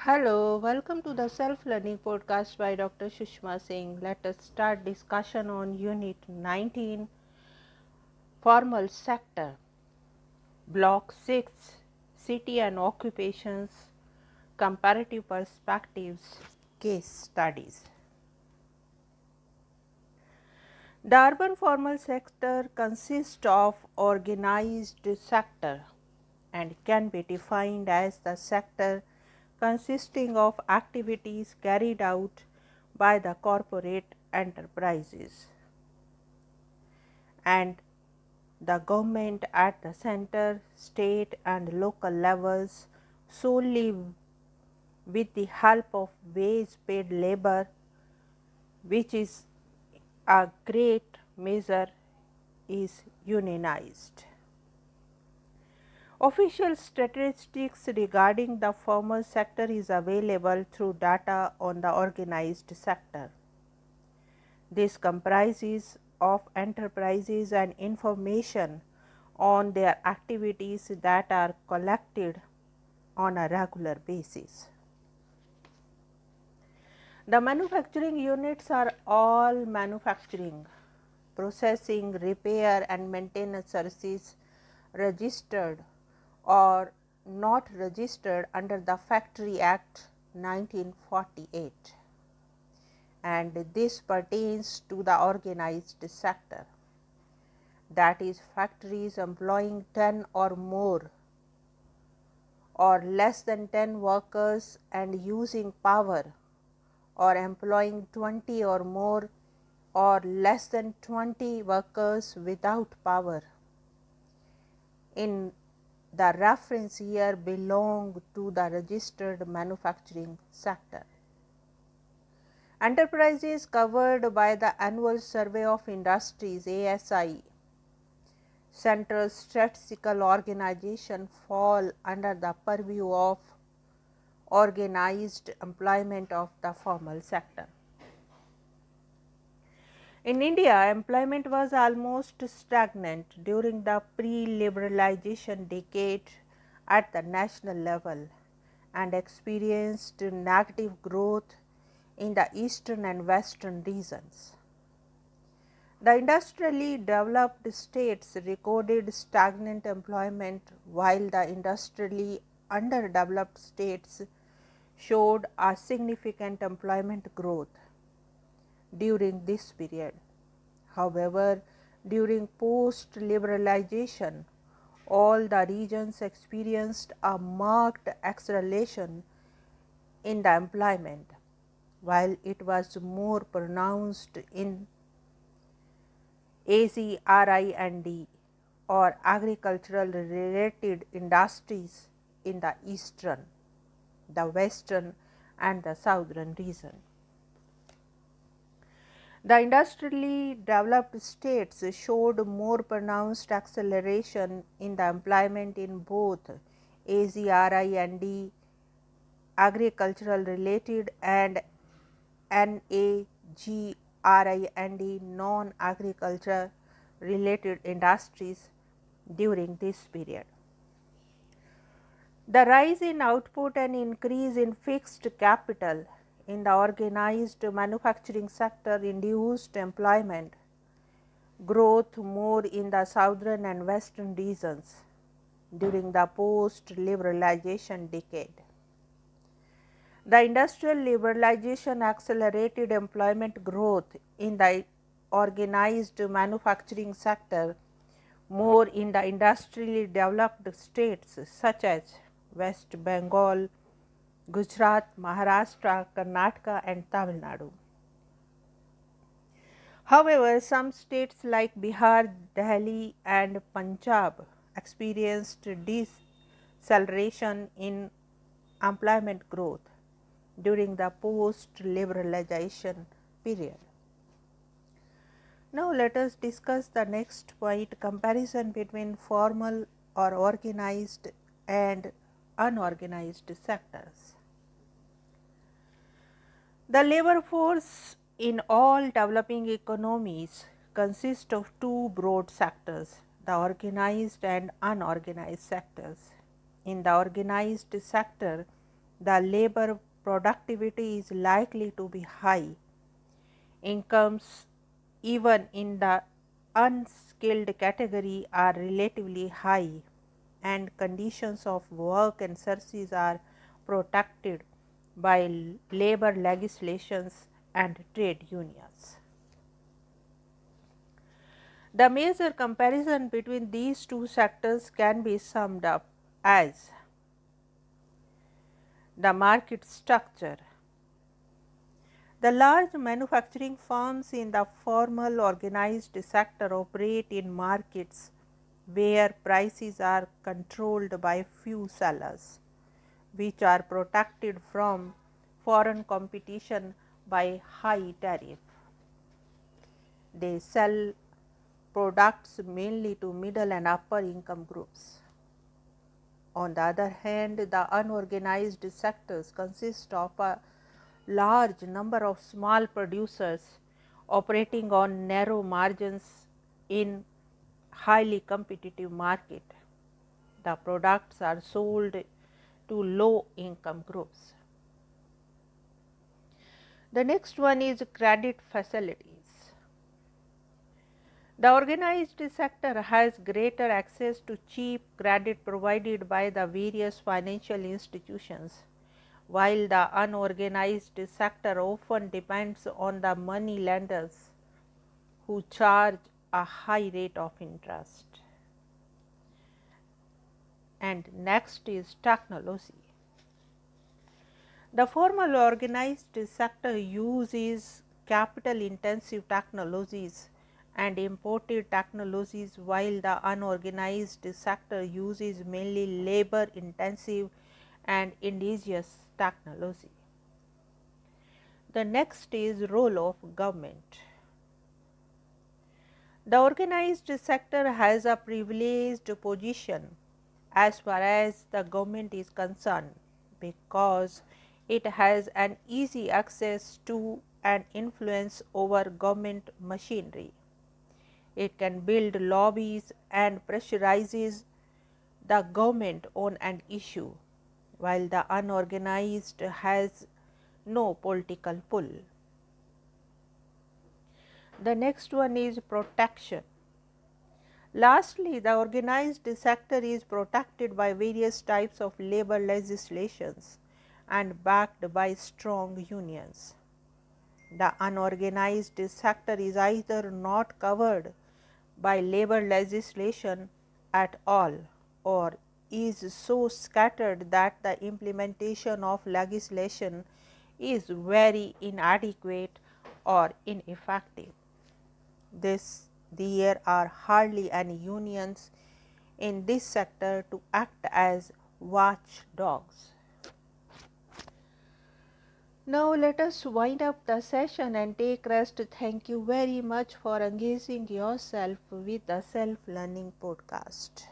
Hello, welcome to the Self-Learning Podcast by Dr. Sushma Singh. Let us start discussion on Unit 19, Formal Sector, Block 6, City and Occupations, Comparative Perspectives, Case Studies. The urban formal sector consists of organized sector and can be defined as the sector consisting of activities carried out by the corporate enterprises and the government at the center, state and local levels solely with the help of wage paid labor, which is a great measure is unionized. Official statistics regarding the formal sector is available through data on the organized sector. This comprises of enterprises and information on their activities that are collected on a regular basis. The manufacturing units are all manufacturing, processing, repair and maintenance services registered or not registered under the Factory Act 1948, and this pertains to the organized sector, that is factories employing 10 or more or less than 10 workers and using power, or employing 20 or more or less than 20 workers without power. In the reference here belong to the registered manufacturing sector. Enterprises covered by the Annual Survey of Industries ASI Central Statistical Organization fall under the purview of organized employment of the formal sector. In India, employment was almost stagnant during the pre-liberalization decade at the national level and experienced negative growth in the eastern and western regions. The industrially developed states recorded stagnant employment, while the industrially underdeveloped states showed a significant employment growth during this period. However, during post-liberalization, all the regions experienced a marked acceleration in the employment, while it was more pronounced in AGRI&D or agricultural related industries in the eastern, the western and the southern region. The industrially developed states showed more pronounced acceleration in the employment in both AGRI&D agricultural related and NAGRI&D non-agriculture related industries during this period. The rise in output and increase in fixed capital in the organized manufacturing sector induced employment growth more in the southern and western regions during the post-liberalization decade. The industrial liberalization accelerated employment growth in the organized manufacturing sector more in the industrially developed states such as West Bengal, Gujarat, Maharashtra, Karnataka and Tamil Nadu. However, some states like Bihar, Delhi and Punjab experienced deceleration in employment growth during the post-liberalization period. Now, let us discuss the next point, comparison between formal or organized and unorganized sectors. The labor force in all developing economies consists of two broad sectors, the organized and unorganized sectors. In the organized sector, the labor productivity is likely to be high. Incomes even in the unskilled category are relatively high, and conditions of work and services are protected by labor legislations and trade unions. The major comparison between these two sectors can be summed up as the market structure. The large manufacturing firms in the formal organized sector operate in markets where prices are controlled by few sellers, which are protected from foreign competition by high tariff. They sell products mainly to middle and upper income groups. On the other hand, the unorganized sectors consist of a large number of small producers operating on narrow margins in highly competitive market. The products are sold to low income groups. The next one is credit facilities. The organized sector has greater access to cheap credit provided by the various financial institutions, while the unorganized sector often depends on the money lenders who charge a high rate of interest. And next is technology. The formal organized sector uses capital intensive technologies and imported technologies, while the unorganized sector uses mainly labor intensive and indigenous technology. The next is role of government. The organized sector has a privileged position as far as the government is concerned, because it has an easy access to and influence over government machinery. It can build lobbies and pressurizes the government on an issue, while the unorganized has no political pull. The next one is protection. Lastly, the organized sector is protected by various types of labor legislations and backed by strong unions. The unorganized sector is either not covered by labor legislation at all, or is so scattered that the implementation of legislation is very inadequate or ineffective. There are hardly any unions in this sector to act as watchdogs. Now, let us wind up the session and take rest. Thank you very much for engaging yourself with the Self Learning Podcast.